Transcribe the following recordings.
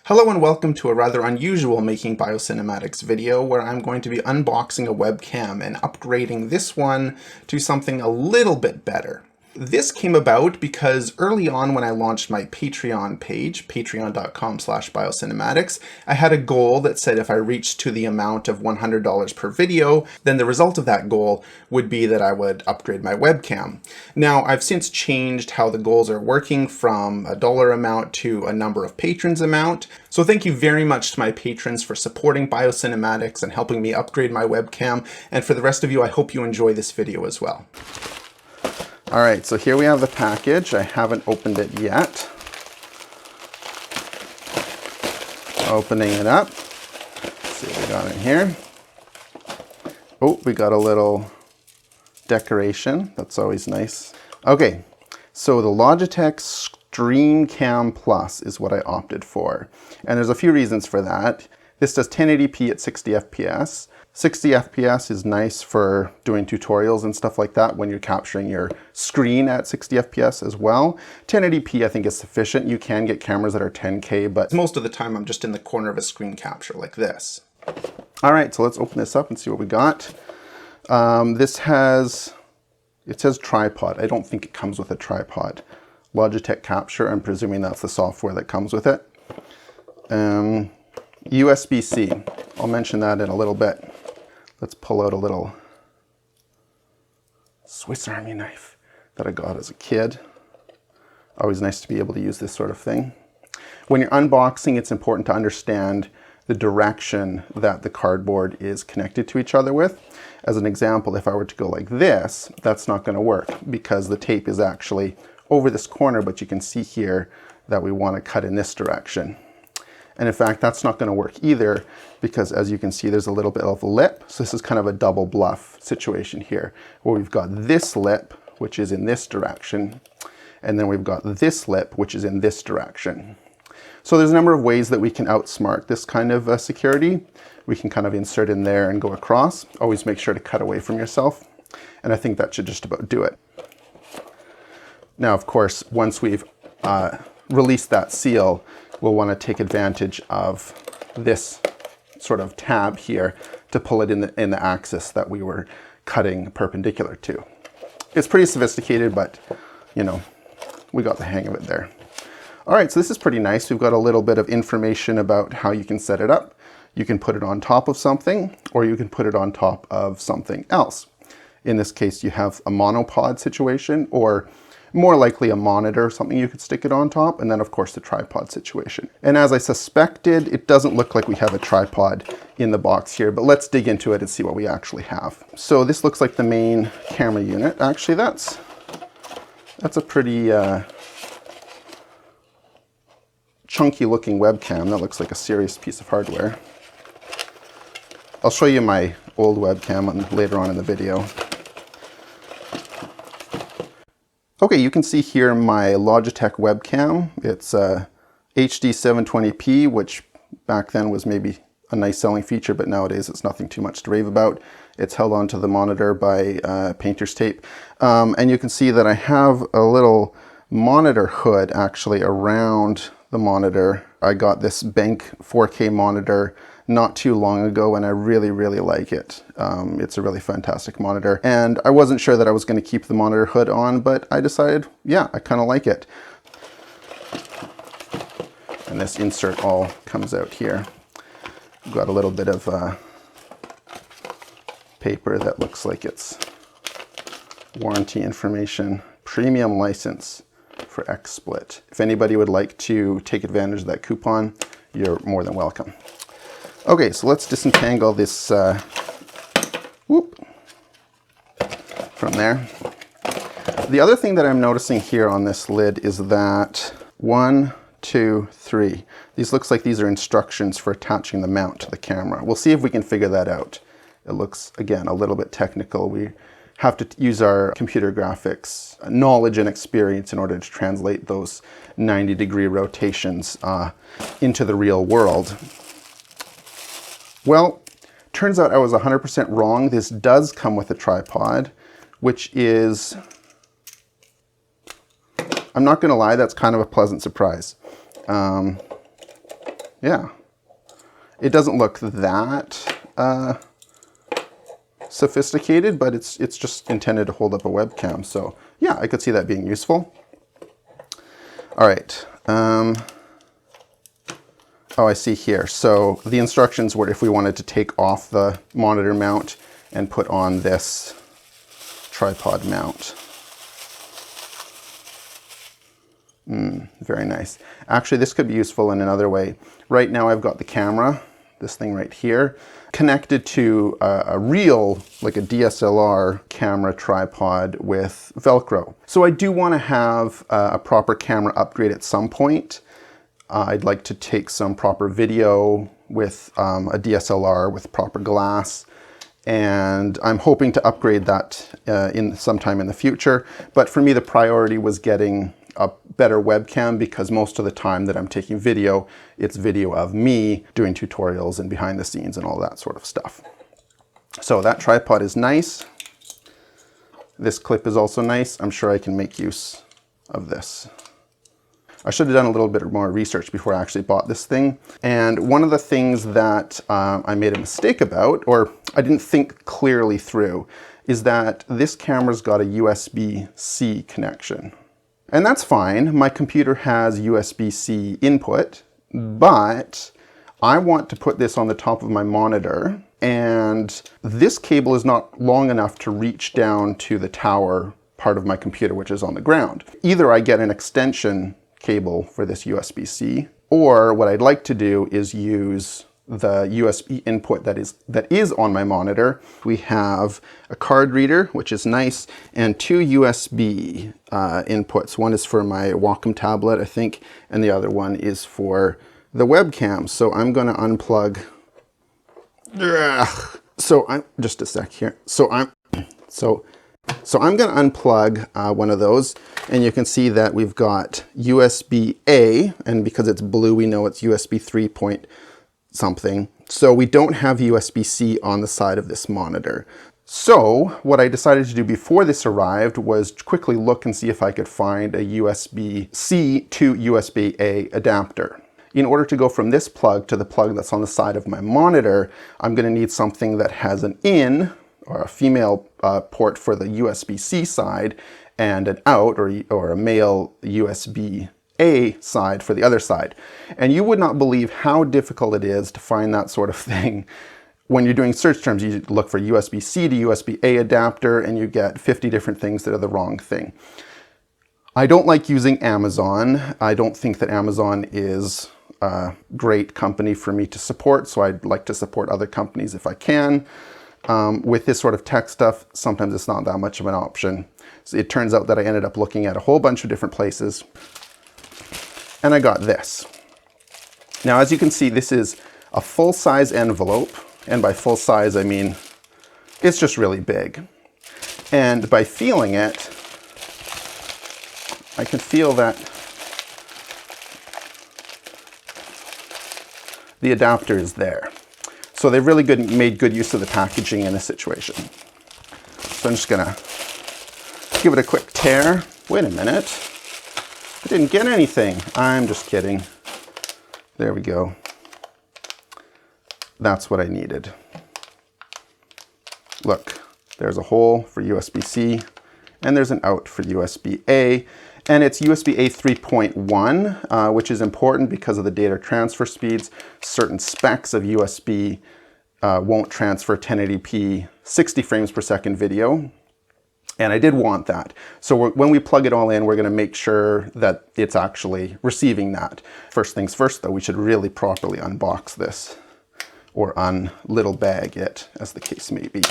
Hello and welcome to a rather unusual Making Biocinematics video where I'm going to be unboxing a webcam and upgrading this one to something a little bit better. This came about because early on when I launched my Patreon page, patreon.com/biocinematics, I had a goal that said if I reached to the amount of $100 per video, then the result of that goal would be that I would upgrade my webcam. Now, I've since changed how the goals are working from a dollar amount to a number of patrons amount. So thank you very much to my patrons for supporting Biocinematics and helping me upgrade my webcam. And for the rest of you, I hope you enjoy this video as well. All right, so here we have the package. I haven't opened it yet. Opening it up. Let's see what we got in here. Oh, we got a little decoration. That's always nice. Okay, so the Logitech StreamCam Plus is what I opted for. And there's a few reasons for that. This does 1080p at 60 FPS. 60 FPS is nice for doing tutorials and stuff like that when you're capturing your screen at 60 FPS as well. 1080p I think is sufficient. You can get cameras that are 10K, but most of the time I'm just in the corner of a screen capture like this. All right, so let's open this up and see what we got. It says tripod. I don't think it comes with a tripod. Logitech Capture, I'm presuming that's the software that comes with it. USB-C, I'll mention that in a little bit. Let's pull out a little Swiss Army knife that I got as a kid. Always nice to be able to use this sort of thing. When you're unboxing, it's important to understand the direction that the cardboard is connected to each other with. As an example, if I were to go like this, that's not going to work because the tape is actually over this corner, but you can see here that we want to cut in this direction. And in fact, that's not going to work either because as you can see, there's a little bit of a lip. So this is kind of a double bluff situation here where we've got this lip, which is in this direction. And then we've got this lip, which is in this direction. So there's a number of ways that we can outsmart this kind of security. We can kind of insert in there and go across. Always make sure to cut away from yourself. And I think that should just about do it. Now, of course, once we've released that seal, we'll want to take advantage of this sort of tab here to pull it in the axis that we were cutting perpendicular to. It's pretty sophisticated, but you know, we got the hang of it there. All right, so this is pretty nice. We've got a little bit of information about how you can set it up. You can put it on top of something, or you can put it on top of something else. In this case, you have a monopod situation, or more likely a monitor, something you could stick it on top, and then of course the tripod situation. And as I suspected, it doesn't look like we have a tripod in the box here, but let's dig into it and see what we actually have. So this looks like the main camera unit. Actually, that's a pretty chunky looking webcam. That looks like a serious piece of hardware. I'll show you my old webcam later on in the video. Okay, you can see here my Logitech webcam. It's HD 720p, which back then was maybe a nice selling feature, but nowadays it's nothing too much to rave about. It's held onto the monitor by painter's tape. And you can see that I have a little monitor hood actually around the monitor. I got this Bank 4K monitor not too long ago, and I really, really like it. It's a really fantastic monitor. And I wasn't sure that I was going to keep the monitor hood on, but I decided, yeah, I kind of like it. And this insert all comes out here. We've got a little bit of paper that looks like it's warranty information, premium license for XSplit. If anybody would like to take advantage of that coupon, you're more than welcome. Okay, so let's disentangle this from there. The other thing that I'm noticing here on this lid is that 1, 2, 3. These looks like these are instructions for attaching the mount to the camera. We'll see if we can figure that out. It looks, again, a little bit technical. We have to use our computer graphics knowledge and experience in order to translate those 90-degree rotations into the real world. Well, turns out I was 100% wrong. This does come with a tripod, which is, I'm not going to lie, that's kind of a pleasant surprise. Yeah. It doesn't look that sophisticated, but it's just intended to hold up a webcam. So yeah, I could see that being useful. All right. Oh, I see here. So the instructions were if we wanted to take off the monitor mount and put on this tripod mount. Very nice. Actually, this could be useful in another way. Right now I've got the camera, this thing right here, connected to a real, like a DSLR camera tripod with Velcro. So I do want to have a proper camera upgrade at some point. I'd like to take some proper video with a DSLR with proper glass, and I'm hoping to upgrade that in sometime in the future. But for me, the priority was getting a better webcam, because most of the time that I'm taking video, it's video of me doing tutorials and behind the scenes and all that sort of stuff. So that tripod is nice. This clip is also nice. I'm sure I can make use of this. I should have done a little bit more research before I actually bought this thing. And one of the things that I made a mistake about, or I didn't think clearly through, is that this camera's got a USB-C connection. And that's fine. My computer has USB-C input, but I want to put this on the top of my monitor, and this cable is not long enough to reach down to the tower part of my computer, which is on the ground. Either I get an extension cable for this USB-C, or what I'd like to do is use the USB input that is on my monitor. We have a card reader, which is nice, and two USB inputs. One is for my Wacom tablet, I think, and the other one is for the webcam. So I'm going to unplug. So I'm just a sec here. So I'm going to unplug one of those, and you can see that we've got USB-A, and because it's blue, we know it's USB 3 point something. So we don't have USB-C on the side of this monitor. So what I decided to do before this arrived was quickly look and see if I could find a USB-C to USB-A adapter. In order to go from this plug to the plug that's on the side of my monitor, I'm going to need something that has an in, or a female port for the USB-C side, and an out, or a male USB-A side for the other side. And you would not believe how difficult it is to find that sort of thing. When you're doing search terms, you look for USB-C to USB-A adapter, and you get 50 different things that are the wrong thing. I don't like using Amazon. I don't think that Amazon is a great company for me to support, so I'd like to support other companies if I can. With this sort of tech stuff, sometimes it's not that much of an option. So it turns out that I ended up looking at a whole bunch of different places, and I got this. Now, as you can see, this is a full-size envelope, and by full size, I mean it's just really big. And by feeling it, I can feel that the adapter is there. So they've really made good use of the packaging in this situation. So I'm just gonna give it a quick tear. Wait a minute, I didn't get anything. I'm just kidding. There we go. That's what I needed. Look, there's a hole for USB-C, and there's an out for USB-A, and it's USB-A 3.1, which is important because of the data transfer speeds. Certain specs of USB won't transfer 1080p 60 frames per second video, and I did want that. So when we plug it all in, we're going to make sure that it's actually receiving that. First things first, though, we should really properly unbox this, or little bag it, as the case may be.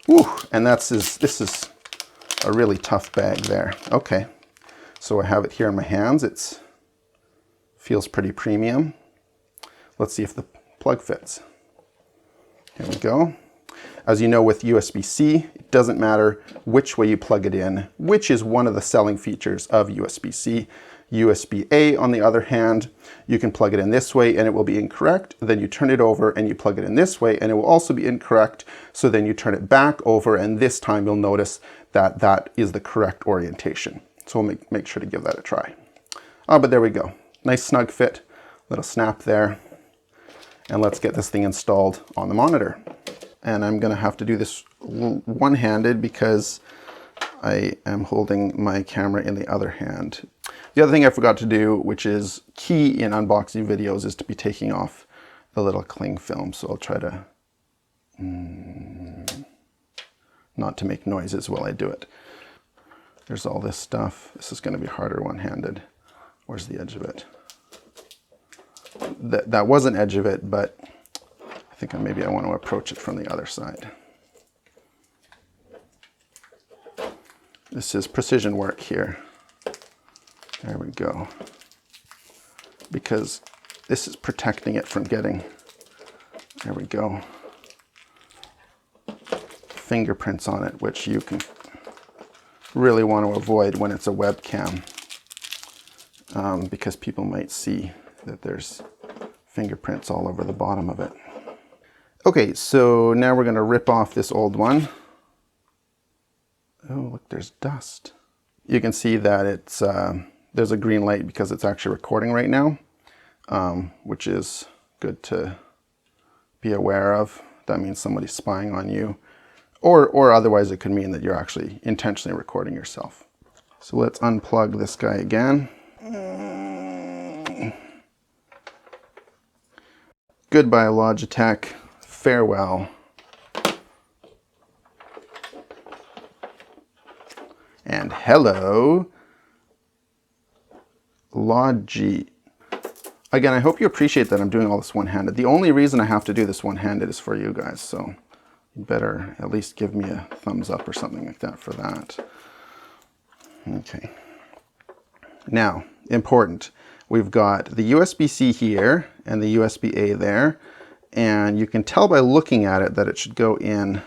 Whew, and this is a really tough bag there. Okay, so I have it here in my hands. It feels pretty premium. Let's see if the plug fits. Here we go. As you know, with USB-C, it doesn't matter which way you plug it in, which is one of the selling features of USB-C. USB-A, on the other hand, you can plug it in this way and it will be incorrect. Then you turn it over and you plug it in this way and it will also be incorrect. So then you turn it back over, and this time you'll notice that that is the correct orientation. So we'll make sure to give that a try. Oh, but there we go. Nice snug fit. little snap there. And let's get this thing installed on the monitor. And I'm gonna have to do this one-handed because I am holding my camera in the other hand. The other thing I forgot to do, which is key in unboxing videos, is to be taking off the little cling film. So I'll try to not to make noises while I do it. There's all this stuff. This is gonna be harder one-handed. Where's the edge of it? That was an edge of it, but I think maybe I want to approach it from the other side. This is precision work here. There we go. Because this is protecting it from getting, there we go, fingerprints on it, which you can really want to avoid when it's a webcam, because people might see that there's fingerprints all over the bottom of it. Okay, so now we're going to rip off this old one. Oh, look, there's dust. You can see that it's there's a green light because it's actually recording right now, which is good to be aware of. That means somebody's spying on you, or otherwise it could mean that you're actually intentionally recording yourself. So let's unplug this guy again. Goodbye, Logitech. Farewell. And hello, Logi. Again, I hope you appreciate that I'm doing all this one-handed. The only reason I have to do this one-handed is for you guys, so you better at least give me a thumbs up or something like that for that. Okay. Now, important. We've got the USB-C here and the USB-A there, and you can tell by looking at it that it should go in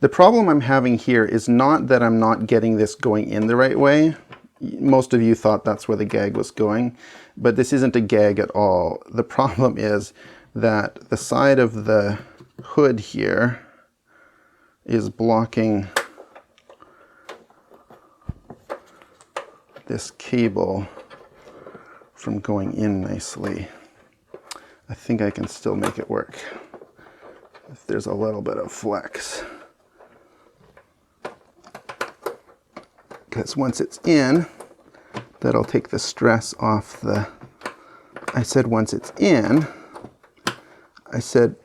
The problem I'm having here is not that I'm not getting this going in the right way. Most of you thought that's where the gag was going, but this isn't a gag at all. The problem is that the side of the hood here is blocking this cable from going in nicely. I think I can still make it work if there's a little bit of flex. Because once it's in, that'll take the stress off the, I said once it's in, I said,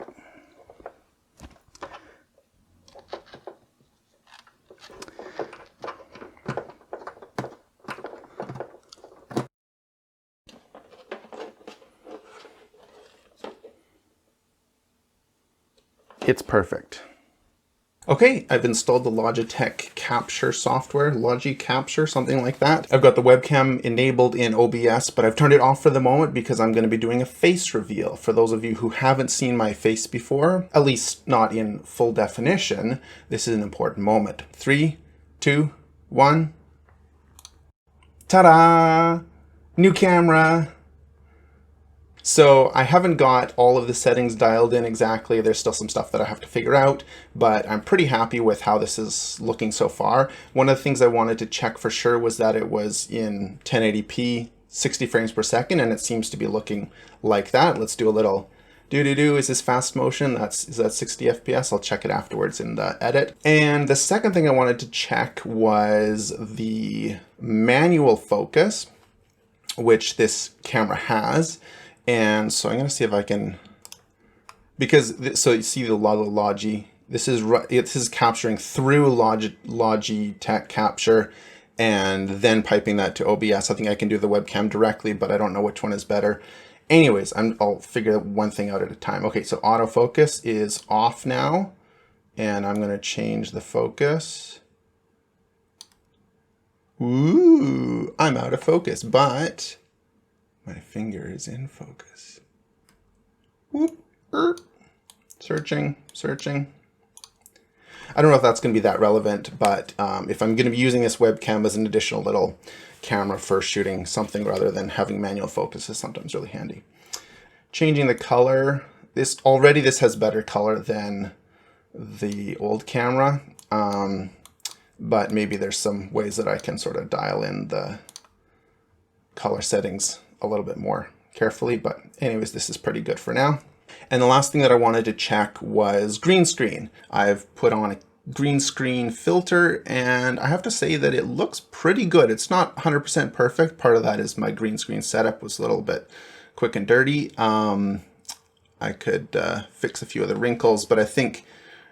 it's perfect. Okay, I've installed the Logitech Capture software, Logi Capture, something like that. I've got the webcam enabled in OBS, but I've turned it off for the moment because I'm going to be doing a face reveal. For those of you who haven't seen my face before, at least not in full definition, this is an important moment. 3, 2, 1. Ta-da! New camera! So I haven't got all of the settings dialed in exactly. There's still some stuff that I have to figure out, but I'm pretty happy with how this is looking so far. One of the things I wanted to check for sure was that it was in 1080p, 60 frames per second, and it seems to be looking like that. Let's do a little do-do-do. Is this fast motion? Is that 60 FPS? I'll check it afterwards in the edit. And the second thing I wanted to check was the manual focus, which this camera has. And so I'm going to see if I can, because so you see the Logi, this is capturing through Logitech Capture and then piping that to OBS. I think I can do the webcam directly, but I don't know which one is better. Anyways, I'll figure one thing out at a time. Okay, so autofocus is off now, and I'm going to change the focus. Ooh, I'm out of focus, but my finger is in focus. Whoop, searching. I don't know if that's going to be that relevant, but if I'm going to be using this webcam as an additional little camera for shooting something rather than having manual focus is sometimes really handy. Changing the color. This has better color than the old camera, but maybe there's some ways that I can sort of dial in the color settings a little bit more carefully. But anyways, this is pretty good for now. And the last thing that I wanted to check was green screen. I've put on a green screen filter, and I have to say that it looks pretty good. It's not 100% perfect. Part of that is my green screen setup was a little bit quick and dirty. I could fix a few of the wrinkles, but I think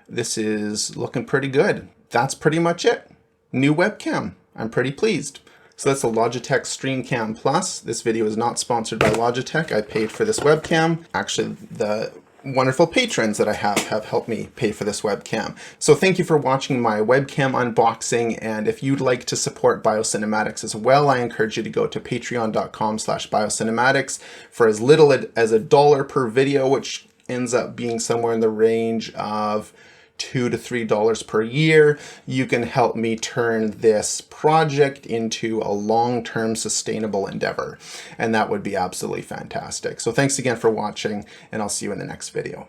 this is looking pretty good. That's pretty much it. New webcam. I'm pretty pleased. So that's the Logitech StreamCam Plus. This video is not sponsored by Logitech. I paid for this webcam. Actually, the wonderful patrons that I have helped me pay for this webcam. So thank you for watching my webcam unboxing. And if you'd like to support Biocinematics as well, I encourage you to go to patreon.com/biocinematics for as little as $1 per video, which ends up being somewhere in the range of $2 to $3 per year. You can help me turn this project into a long-term sustainable endeavor, and that would be absolutely fantastic. So thanks again for watching, and I'll see you in the next video.